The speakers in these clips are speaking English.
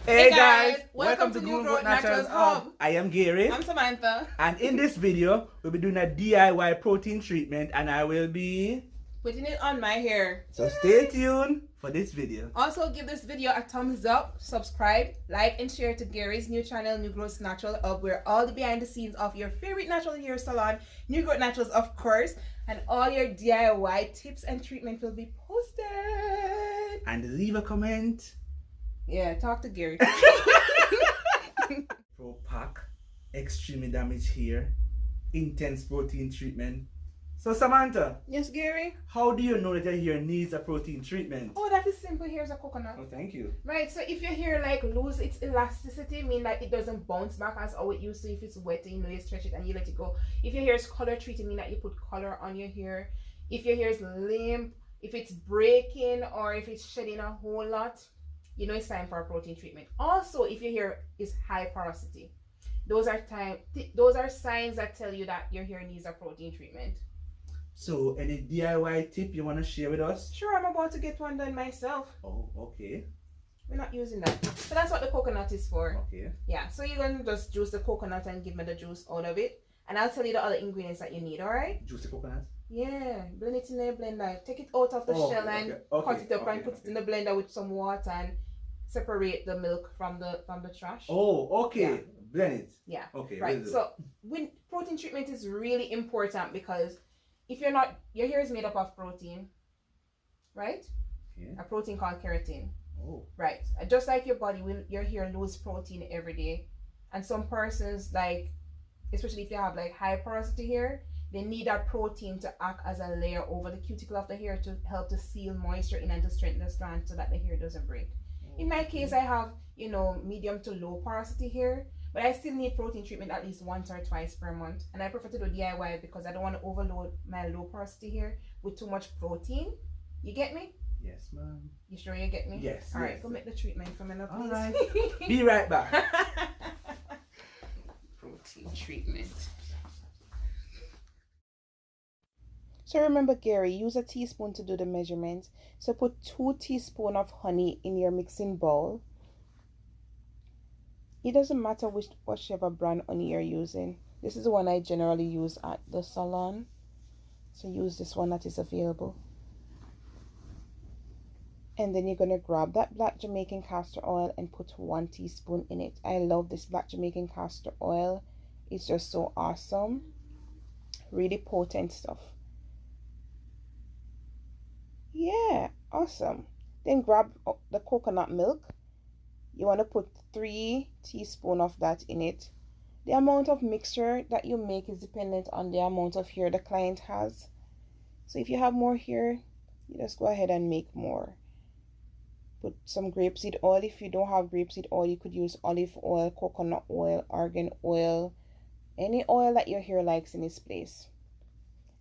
Hey guys, welcome to New Growth Naturals Hub. I am Gary. I'm Samantha. And in this video, we'll be doing a DIY protein treatment and I will be putting it on my hair. So stay tuned for this video. Also give this video a thumbs up, subscribe, like and share to Gary's new channel, New Growth Natural Hub, where all the behind the scenes of your favorite natural hair salon, New Growth Naturals of course, and all your DIY tips and treatment will be posted. And leave a comment. Yeah, talk to Gary. Pro Pack, extremely damaged hair, intense protein treatment. So Samantha. Yes, Gary? How do you know that your hair needs a protein treatment? Oh, that is simple. Here's a coconut. Oh, thank you. Right, so if your hair like lose its elasticity, mean that it doesn't bounce back as how it used to. If it's wet, you know, you stretch it and you let it go. If your hair is color treated, mean that you put color on your hair. If your hair is limp, if it's breaking, or if it's shedding a whole lot, you know it's time for a protein treatment. Also, if your hair is high porosity, those are signs that tell you that your hair needs a protein treatment. So, any DIY tip you want to share with us? Sure, I'm about to get one done myself. Oh, okay. We're not using that. So that's what the coconut is for. Okay. Yeah, so you're going to just juice the coconut and give me the juice out of it. And I'll tell you the other ingredients that you need, alright? Juice the coconut? Yeah, blend it in the blender. Take it out of the shell and cut it up and put it in the blender with some water and separate the milk from the trash. Oh, okay. Yeah. Blend it. Yeah. Okay. Right. So when protein treatment is really important because if you're not, your hair is made up of protein, right? Yeah. A protein called keratin. Oh. Right. Just like your body, when your hair loses protein every day, and some persons like, especially if you have like high porosity hair, they need that protein to act as a layer over the cuticle of the hair to help to seal moisture in and to strengthen the strand so that the hair doesn't break. In my case, I have, you know, medium to low porosity hair, but I still need protein treatment at least once or twice per month. And I prefer to do DIY because I don't want to overload my low porosity hair with too much protein. You get me? Yes, ma'am. You sure you get me? Yes. All right, go make the treatment for me now, please. All right. Be right back. Protein treatment. So remember, Gary, use a teaspoon to do the measurement. So put 2 teaspoons of honey in your mixing bowl. It doesn't matter whichever brand honey you're using. This is the one I generally use at the salon. So use this one that is available. And then you're going to grab that black Jamaican castor oil and put 1 teaspoon in it. I love this black Jamaican castor oil. It's just so awesome. Really potent stuff. Yeah, awesome. Then grab the coconut milk. You want to put 3 teaspoons of that in it. The amount of mixture that you make is dependent on the amount of hair the client has. So if you have more hair, you just go ahead and make more. Put some grapeseed oil. If you don't have grapeseed oil, you could use olive oil, coconut oil, argan oil, any oil that your hair likes in this place.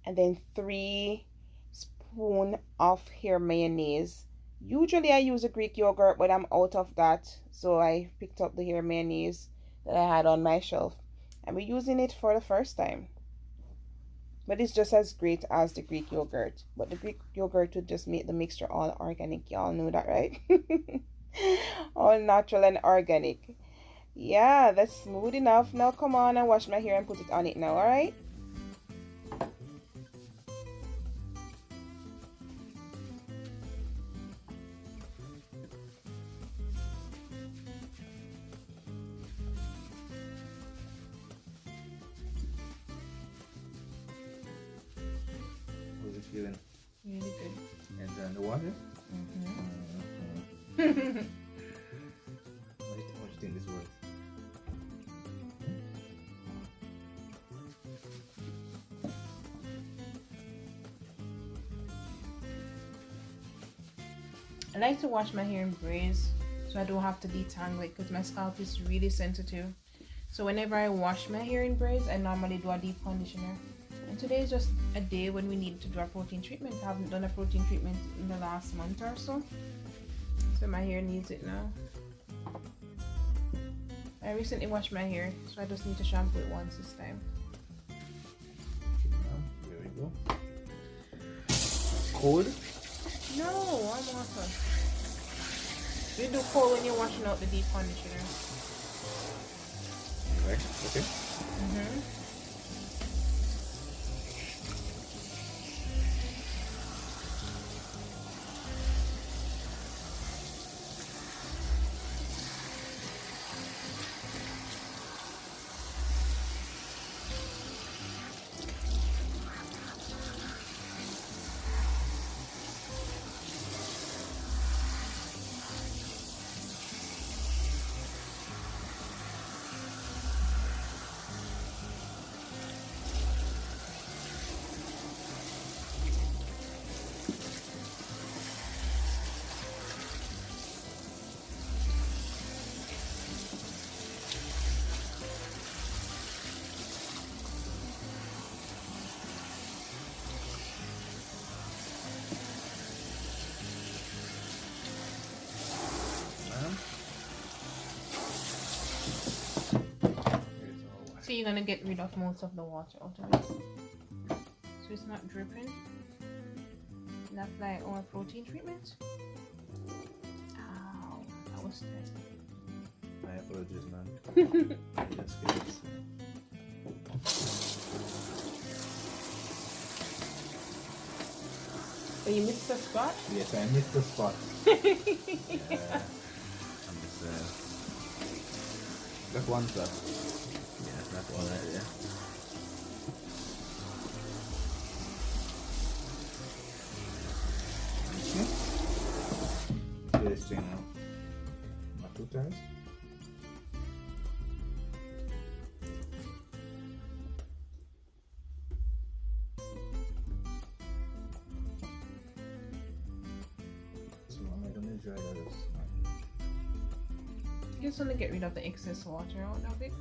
And then 3 spoons of hair mayonnaise. Usually I use a Greek yogurt, but I'm out of that, so I picked up the hair mayonnaise that I had on my shelf. And we're using it for the first time. But it's just as great as the Greek yogurt. But the Greek yogurt would just make the mixture all organic. Y'all know that, right? All natural and organic. Yeah, that's smooth enough. Now come on and wash my hair and put it on it now, alright? Feeling really good. And then the water. Mm-hmm. What do you think this works? I like to wash my hair in braids so I don't have to detangle it because my scalp is really sensitive. So whenever I wash my hair in braids, I normally do a deep conditioner. And today is just a day when we need to do a protein treatment. I haven't done a protein treatment in the last month or so. So my hair needs it now. I recently washed my hair, so I just need to shampoo it once this time. There we go. Cold? No, warm water. You do cold when you're washing out the deep conditioner. Right, okay. So you're gonna get rid of most of the water out of it, so it's not dripping. And apply our protein treatment. Ow, that was tight. My apologies, man. Just kidding. So you missed the spot? Yes, I missed the spot. Yeah. I'm just that one shot. Yeah, that's all right, yeah. Okay. Tasting now. Not 2 times. So I'm gonna enjoy that. You just want to get rid of the excess water out of it.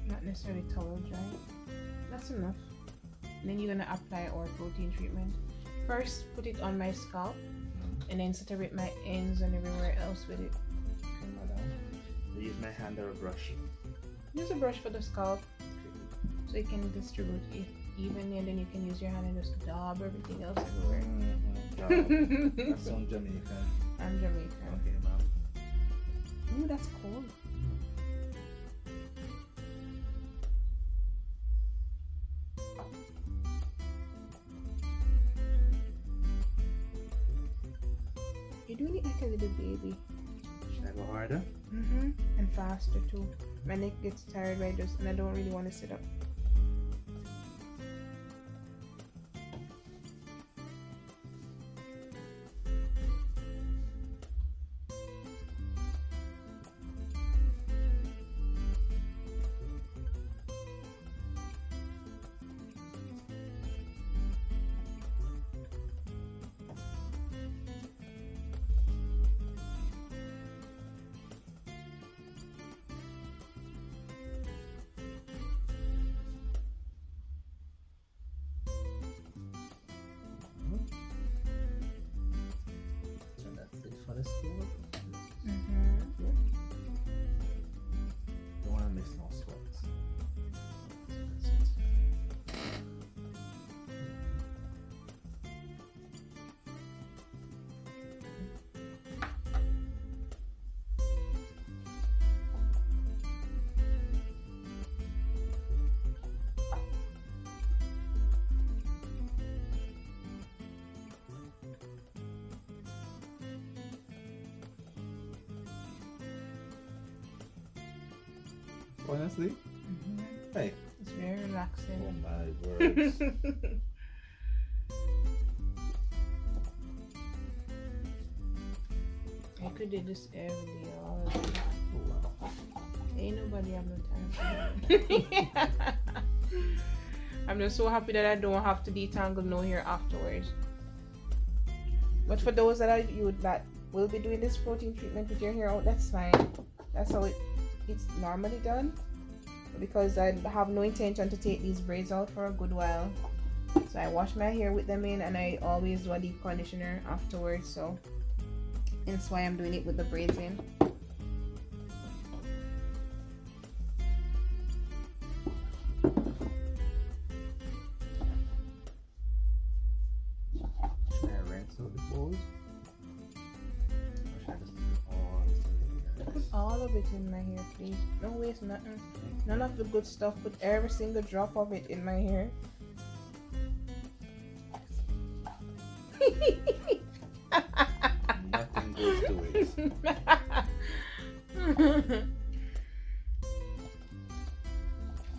Not necessarily towel dry. That's enough. And then you're gonna apply our protein treatment. First, put it on my scalp, and then saturate my ends and everywhere else with it. Okay, madam. I use my hand or a brush. Use a brush for the scalp, so you can distribute it evenly, and then you can use your hand and just dab everything else everywhere. That sounds Jamaican. I'm Jamaican. Okay, ma'am. Ooh, that's cold. You're doing it like a little baby. Should I go harder? And faster too. My neck gets tired right just, and I don't really want to sit up. So that's it for the school. Don't want to miss no sweats. That's it. Honestly, hey, It's very oh relaxing. my words. I could do this every day, all day. Oh wow. Ain't nobody have no time for that. I'm just so happy that I don't have to detangle no hair afterwards. But for those that are you that will be doing this protein treatment with your hair out, that's fine. That's how it's normally done. Because I have no intention to take these braids out for a good while. So I wash my hair with them in, and I always do a deep conditioner afterwards. So that's why I'm doing it with the braids in. Should I rinse out the bowls? Put all of it in my hair, please. Don't waste nothing. None of the good stuff. Put every single drop of it in my hair. Nothing goes to waste.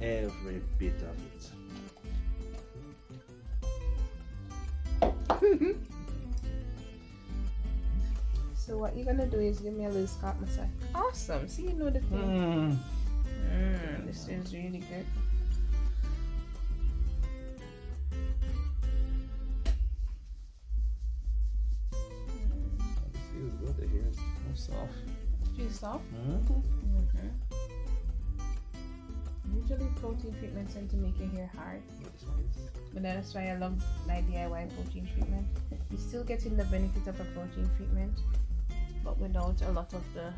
Every bit of it. So what you're gonna do is give me a little scalp massage. Awesome. See, you know the thing. This is really good. This feels good. The hair is so soft. She's soft. Mm-hmm. Usually protein treatments tend to make your hair hard. But that's why I love my DIY protein treatment. You're still getting the benefit of a protein treatment, but without a lot of the,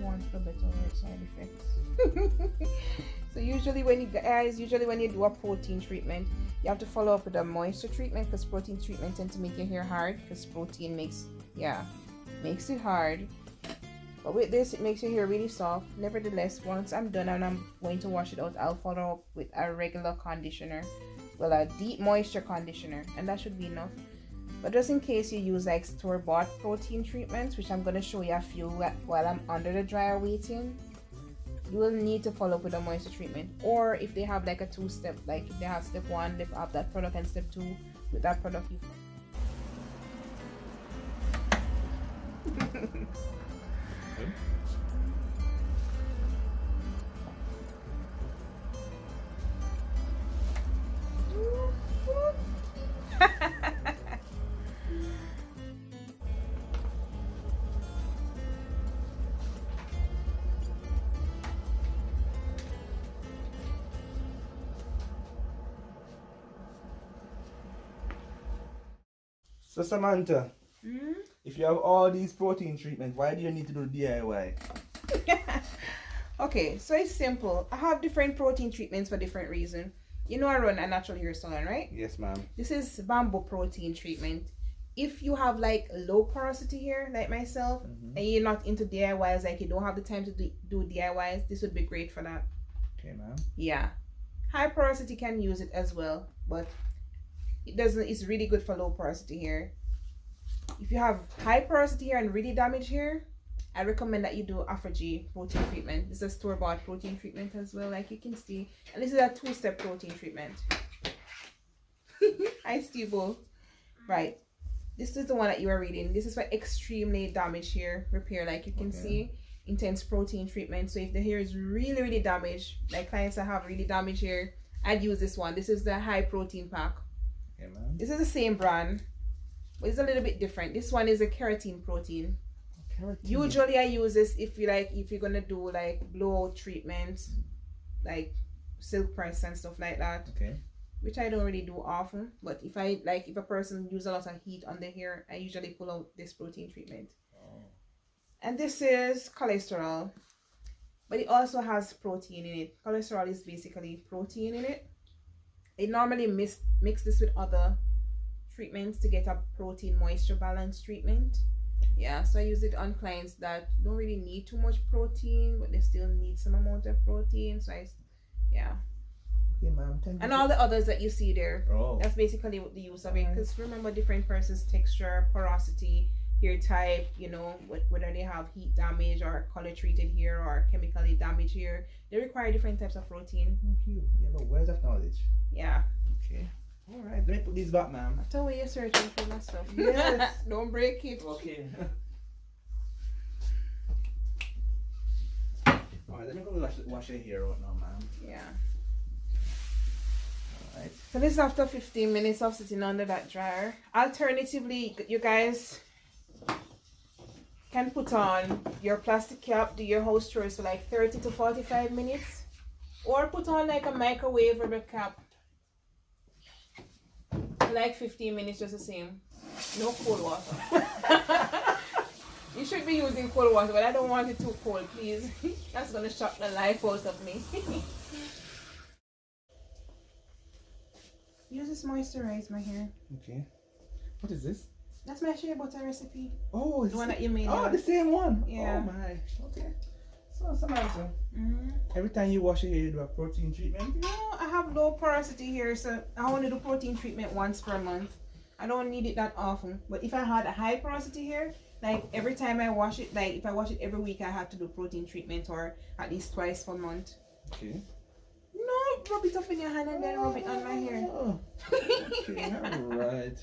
want for better word, side effects. So usually when you do a protein treatment, you have to follow up with a moisture treatment, because protein treatment tend to make your hair hard, because protein makes it hard. But with this, it makes your hair really soft. Nevertheless, once I'm done and I'm going to wash it out, I'll follow up with a regular conditioner, well, a deep moisture conditioner, and that should be enough. But just in case you use like store-bought protein treatments, which I'm going to show you a few while I'm under the dryer waiting, you will need to follow up with a moisture treatment. Or if they have like a two-step, like if they have step 1, they have that product, and step 2 with that product you So Samantha, if you have all these protein treatments, why do you need to do DIY? Okay, so it's simple. I have different protein treatments for different reasons. You know I run a natural hair salon, right? Yes, ma'am. This is bamboo protein treatment. If you have like low porosity hair, like myself, and you're not into DIYs, like you don't have the time to do DIYs, this would be great for that. Okay, ma'am. Yeah. High porosity can use it as well, but it's really good for low porosity hair. If you have high porosity hair and really damaged hair, I recommend that you do Afro-G protein treatment. This is a store-bought protein treatment as well, like you can see. And this is a 2-step protein treatment. Hi, Steve. Right. This is the one that you are reading. This is for extremely damaged hair repair, like you can see. Intense protein treatment. So if the hair is really, really damaged, like clients that have really damaged hair, I'd use this one. This is the high protein pack. Okay, ma'am. This is the same brand, but it's a little bit different. This one is a keratin protein. Usually I use this if you're gonna do like blowout treatments, like silk press and stuff like that. Okay. Which I don't really do often, but if a person uses a lot of heat on the hair, I usually pull out this protein treatment. And this is cholesterol, but it also has protein in it. Cholesterol is basically protein in it. I normally mix this with other treatments to get a protein moisture balance treatment. Yeah, so I use it on clients that don't really need too much protein, but they still need some amount of protein. So yeah. Okay, ma'am. And all the others that you see there, that's basically what the use of it. Because remember, different person's texture, porosity, hair type, whether they have heat damage or color treated hair or chemically damaged hair, they require different types of protein. Thank you. You have a wealth of knowledge. Yeah. Okay. All right. Let me put these back, ma'am. After the way you're searching for my stuff. Yes. Don't break it. Okay. All right. Let me go wash your hair out now, ma'am. Yeah. All right. So this is after 15 minutes of sitting under that dryer. Alternatively, you guys can put on your plastic cap, do your house chores for like 30 to 45 minutes, or put on like a microwavable cap for like 15 minutes, just the same. No cold water. You should be using cold water, but I don't want it too cold, please. That's gonna shock the life out of me. Use this moisturize my hair. Okay. What is this? That's my shea butter recipe. Oh, The one that you made. Oh, the same one. Yeah. Oh my. Okay. So Samantha, Mm-hmm. every time you wash your hair, you do a protein treatment? No, I have low porosity here, so I only do protein treatment once per month. I don't need it that often. But if I had a high porosity hair, like every time I wash it, like if I wash it every week, I have to do protein treatment or at least twice per month. Okay. No, rub it up in your hand and then rub it on my hair. Oh, okay, alright.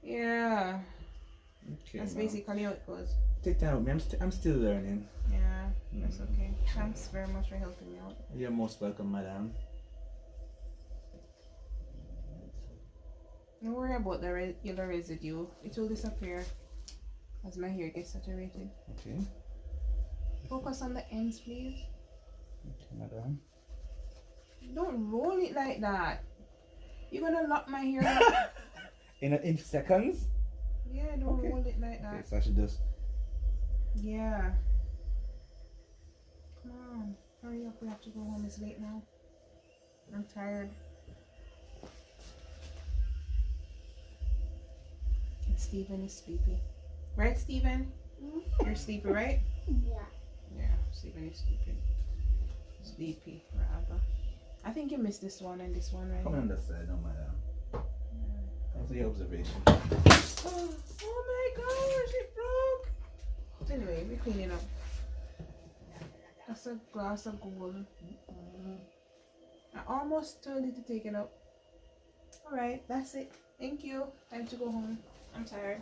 Yeah. Okay. That's basically how it goes. Take time with me. I'm still learning. Yeah, that's okay. Thanks very much for helping me out. You're most welcome, madam. Don't worry about the yellow residue. It will disappear as my hair gets saturated. Okay. Focus on the ends, please. Okay, madam. Don't roll it like that. You're gonna lock my hair up. In seconds? Yeah, don't Okay. roll it like that. Okay, so I should just. Yeah. Come on. Hurry up, we have to go home. It's late now. I'm tired. And Steven is sleepy. Right, Steven? You're sleepy, right? Yeah. Yeah, Steven is sleepy. Sleepy, rather. I think you missed this one and this one, right? Come on that side, no, madam. Thanks for your observation. Oh my gosh, it broke! Anyway, we're cleaning up. That's a glass of gold. I almost told you to take it up. Alright, that's it. Thank you. Time to go home. I'm tired.